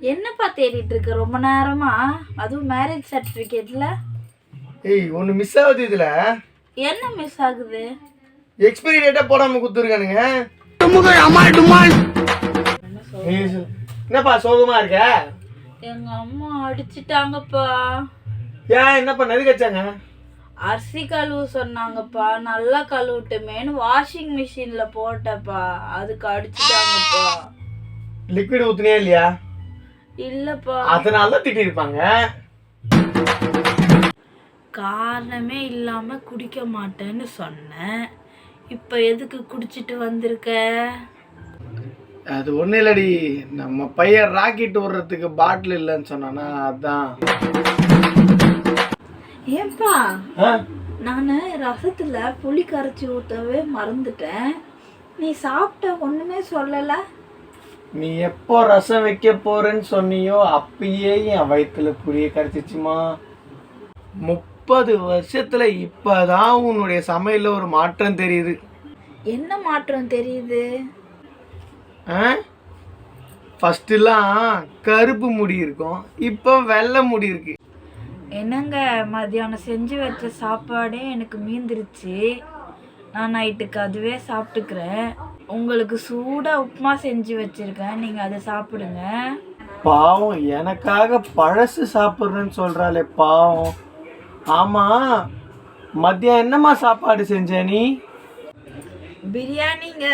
என்னப்பா தேடிட்டு இருக்க ரொம்ப நேரமா? அதுவும் மேரேஜ் சர்டிஃபிகேட்ல ஏய் ஒன்று மிஸ் ஆகுது இதில். என்ன மிஸ் ஆகுது? எக்ஸ்பைரி டேட்டா போடாமல் கொடுத்துருக்கானுங்க. என்னப்பா சோகமாக இருக்க? எங்க அம்மா அடிச்சிட்டாங்கப்பா. ஏன் என்னப்பா நெருக்க வச்சாங்க? அரிசி கழுவு சொன்னாங்கப்பா. நல்லா கழுவிட்டுமேனு வாஷிங் மிஷின்ல போட்டப்பா, அதுக்கு அடிச்சிட்டாங்கப்பா. லிக்விட் ஊத்துனியா இல்லையா? இல்லப்பா. அதனால தான் திட்டிருப்பாங்க. காரணமே இல்லாம குடிக்க மாட்டேன்னு சொன்னேன். இப்ப எதுக்கு குடிச்சிட்டு வந்திருக்க? அது ஒன்றும் இல்லடி, நம்ம பையன் ராக்கெட் விடுறதுக்கு பாட்டில் இல்லைன்னு சொன்னானா, அதான். ஏன்பா நான் ரசத்துல புளி கரைச்சி ஊற்றவே மறந்துட்டேன். நீ சாப்பிட்ட ஒண்ணுமே சொல்லல. நீ எப்போ ரசம் வைக்க போறேன்னு சொன்னியோ அப்பயே என் வயிற்றுல புளிய கரைச்சிச்சுமா. 30 வருஷத்துல இப்பதான் உன்னுடைய சமையல்ல ஒரு மாற்றம் தெரியுது. என்ன மாற்றம் தெரியுது? ஃபர்ஸ்ட்லாம் கருப்பு முடி இருக்கும், இப்போ வெள்ளை முடி இருக்கு. என்னங்க, மதியானம் செஞ்சு வச்ச சாப்பாடே எனக்கு மீந்துருச்சு. நான் நைட்டுக்கு அதுவே சாப்பிட்டுக்கிறேன். உங்களுக்கு சூடாக உப்புமா செஞ்சு வச்சிருக்கேன், நீங்கள் அதை சாப்பிடுங்க. பாவம், எனக்காக பழசு சாப்பிட்றேன்னு சொல்கிறாளே பாவம். ஆமாம், மதியம் என்னம்மா சாப்பாடு செஞ்ச நீ? பிரியாணிங்க.